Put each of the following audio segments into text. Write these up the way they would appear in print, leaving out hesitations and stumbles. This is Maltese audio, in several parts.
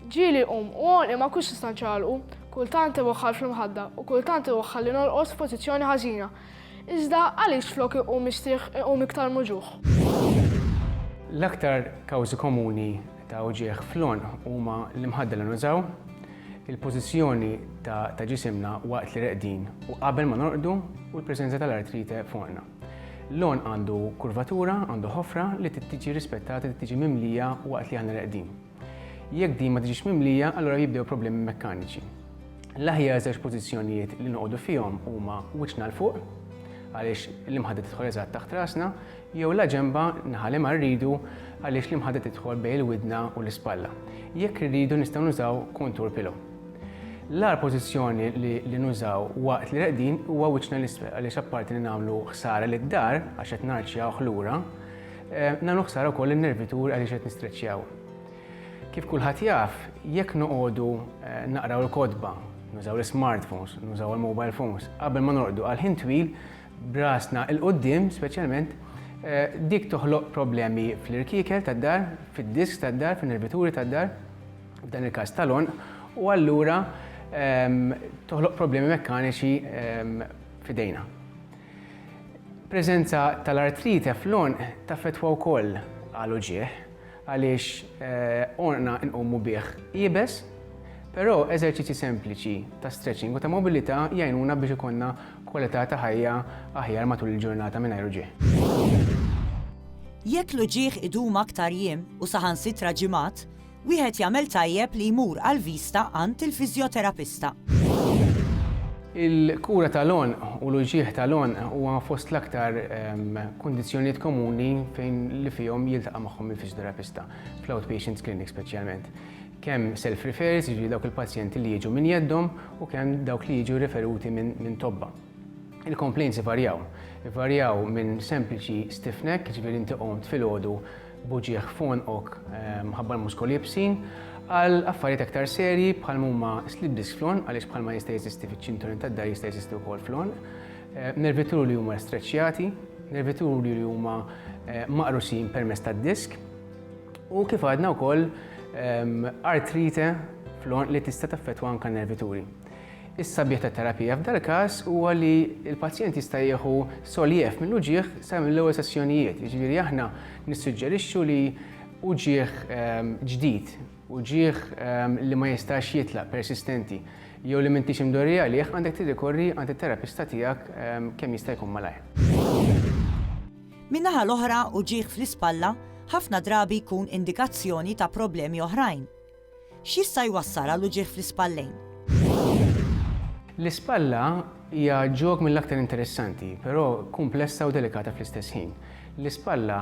ġieli u għon imma kux nistanċalqu, kultant iwaħħal fl-imħadda u kultant iwaħħal li nolqos f'pożizzjoni ħażina. Iżda għaliex flok iqum mistrieħ iqum iktar moġuħ. L-aktar kawżi komuni ta' uġieħ fl-għon huma l-imħadda li nużaw, il-pożizzjoni ta' ġisimna waqt li reqdin u qabel ma norqdu u l-preżenza tal-artrite fuqna. L-għon għandu kurvatura, għandu ħofra li tiġi rispettata, tiġi mimlija waqt li aħna reqdin. Jekk din ma tiġix mimlija, allura jibdew problemi mekkaniċi. L-aħjar żewġ pożizzjonijiet li noqogħdu fihom huma wiċċna l fuq, għaliex l-imħadda tidħol eżatt taħt rasna, jew la ġemba naħalem rridu għaliex l-imħadda tidħol bejn il-widna u l-ispalla. Jekk irridu nistgħu nużaw kontur pillow. L-ar pożizzjoni li nużaw waqt li reqdin huwa wiċċna l-isfel għaliex apparti li nagħmlu ħsara lid-dar għax qed narċjaw ħlura, nagħmlu ħsara wkoll in-nervitur għaliex qed nistreċċjaw. Kif kulħadd jaf, jekk noqogħdu naqraw il-kodba, nużaw l-smartphones, nużaw il-mobile phones, qabel ma norqdu għal ħin twil, brasna il-qoddim speċjalment, dik toħloq problemi fl-irkikel tad-dar, fid-disk tad-dar, fin-nervituri tad-dar, f'dan il-każ tal-għon, u allura toħloq problemi mekkaniċi f'idejna. Preżenza tal-artrite fl-għon taffettwa wkoll għal uġieħ għaliex għorna nqommu bih jibes, però eżerċizzji sempliċi ta' stretching u ta' mobilità jgħinuna biex ikonna kwalità ta' ħajja aħjar matul il-ġurnata mingħajr uġieħ. Jekk l-uġieħ idum aktar jiem u saħansitra ġimgħat, wieħed jagħmel tajjeb li jmur għall-vista għand il-fiżjoterapista. Il-kura tal-għon u l-uġieħ tal-għon huwa fost l-aktar kundizzjonijiet komuni fejn li fihom jiltaqa' magħhom il-fiżjoterapista fl-outpatient clinic speċjalment. Kemm self-refers, jiġri dawk il-pazjenti li jiġu minn jeddhom u kemm dawk li jiġu referuti minn tobba. Il-complaints ivarjaw minn sempliċi stiff neck, ġifieri inti qomt filgħodu b'uġieħ fonqok mħabba l-muskoli jibsin, għal affarijiet aktar serji bħal huma slip disc fl-għon, għaliex bħalma jista' jeżisti fiċ-ċinturin tad-dar jista' jeżisti wkoll fl-għon, nervituri li huma streċjati, nervituri li huma maqrusin permezz tad-disk, u kif għadna wkoll artrite fl-għon li tista' taffettwa anke nervituri. Is-sabiħ tat-terapija f'dal każ huwa li l-pazjent jista' jieħu soljef mill-uġieħ sa mill-ewwel sessjonijiet. Jiġifieri aħna nissuġġerixxu li uġieħ ġdid, uġieħ li ma jistax jitlaq persistenti, jew li m'intix imdorri għalih għandek tirrikorri għand it-terapista tiegħek kemm jista' jkun malajr. Min-naħa l-oħra uġieħ fl-ispalla ħafna drabi jkun indikazzjoni ta' problemi oħrajn. X'jista' jwassal għal uġieħ fl-ispallejn? L-ispalla hija ġok mill-aktar interessanti, però komplessa u delikata fl-istess ħin. L-ispalla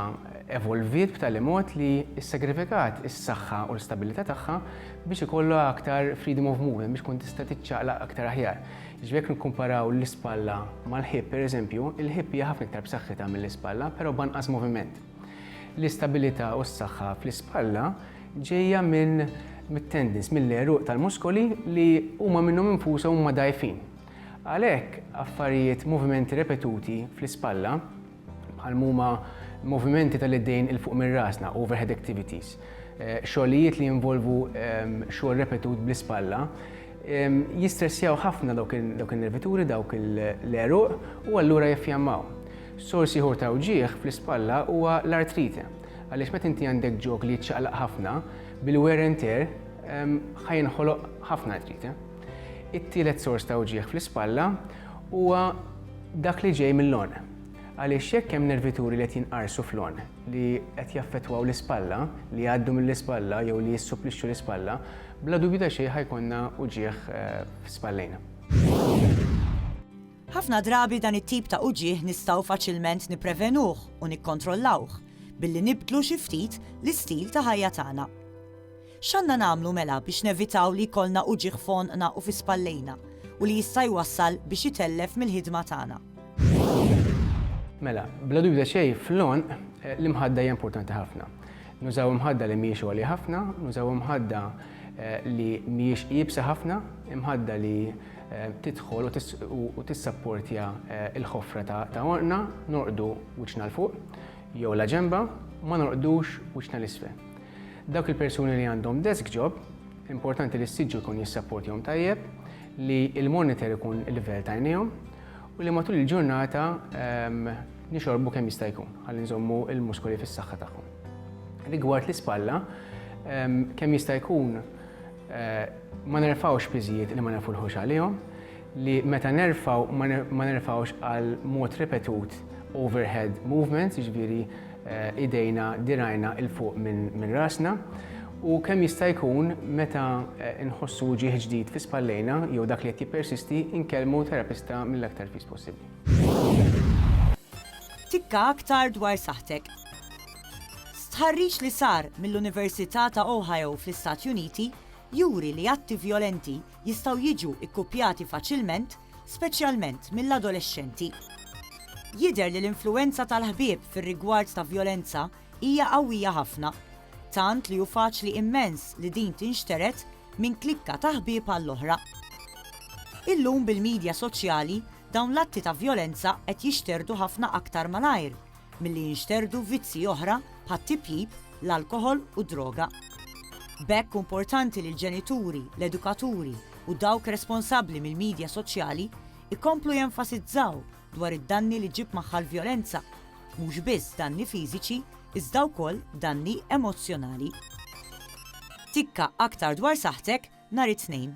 evolviet b'tali mod li s-sagrifikat is-saħħa u l-stabilità tagħha biex ikollha aktar freedom of movement, biex tkun tista' tiċċaqlaq aktar aħjar. Ġifieri nikkumparaw l-ispalla mal-ħib pereżempju, il-ħib hija ħafna iktar b'saħħitha mill-ispalla, però b'anqas moviment. L-istabilità u s-saħħa fl-ispalla ġejja mit-tendins, mill-eruq tal-muskoli li huma minnhom infushom huma dgħajfin. Għalhekk affarijiet movimenti repetuti fl-ispalla bħal huma movimenti tal-idejn il fuq mir-rasna, overhead activities, xogħlijiet li jinvolvu xogħol repetut bl-ispalla, jistressjaw ħafna dawk in-nervituri, dawk l-eruq u allura jiffjammaw. Sors ieħor ta' uġieħ fl-ispalla huwa l-artrite. Għaliex meta inti għandek ġok li jiċċaqlaq ħafna bil-wear and tear ħajinħoloq ħafna artrite. It-tielet sors ta' uġieħ fl-ispalla huwa dak li ġej mill-lon. Għaliex jekk hemm nervituri li qed jinqarsu fl-lon li qed jaffettwaw l-ispalla, li jgħaddu mill-ispalla jew li jissupplixxu l-ispalla, bla dubju ta' xejn ħajkonna uġieħ f'spallejna. Ħafna drabi dan it-tip ta' uġieħ nistgħu faċilment nipprevenuh u nikkontrollawh billi nibdlu xi ftit l-istil ta' ħajja tagħna. X'għandna nagħmlu mela biex nevitaw li jkollna uġieħ fonqna u fi spallejna u li jista' jwassal biex jitellef mill-ħidma tagħna? Mela, bla dubju ta' xejn fl-lon l-imħadda hija importanti ħafna. Nużaw imħadda li mhijiex għolja ħafna, nużaw imħadda li mhijiex qiebsa ħafna, imħadda li tidħol u tissapportja l-ħofra ta' orqna, norqdu wiċċna l fuq, jew la ġemba, ma norqdux wiċċna l-isfel. Dawk il-persuni li għandhom desk job importanti li s-siġġu jkun jissapportihom tajjeb, li il-monitor ikun il-livell tajnejhom u li matul il-ġurnata nixorbu kemm jista' jkun ħalli nżommu il-muskoli fis-saħħa tagħhom. Rigward l-ispalla, kemm jista' jkun ma nerfawx piżijiet li ma nafulħux għalihom, li meta nerfaw ma nerfawx għal mod ripetut overhead movements, jiġifieri idejna dirajna il-fuq minn rasna, u kemm jista' jkun meta nħossu ġieħ ġdid fi spallejna jew dak li qed jippersisti nkellmu terapista mill-aktar fis possibbli. Tikka aktar dwar saħtek. Stħarriġ li sar mill-Università ta' Ohio fl-Istati Uniti juri li atti violenti jistgħu jiġu ikkupjati faċilment, speċjalment mill-adolescenti. Jidher li l-influenza tal-ħbieb fir-rigward ta' violenza hija qawwija ħafna, tant li hu faċli immens li din tinxteret minn klikka ta' ħbieb għall-oħra. Illum bil-midja soċjali dawn l-atti ta' violenza qed jixterdu ħafna aktar malajr milli jinxterdu vizzi oħra bħat-tipjib, l-alkoħol u droga. Bekk importanti li l-ġenituri, l-edukaturi u dawk responsabbli mill-midja soċjali ikomplu jenfasizzaw dwar id-danni li ġib magħha l-vjolenza, mhux biss danni fiżiċi, iżda wkoll danni emozzjonali. Tikka aktar dwar saħtek nhar it-tnejn.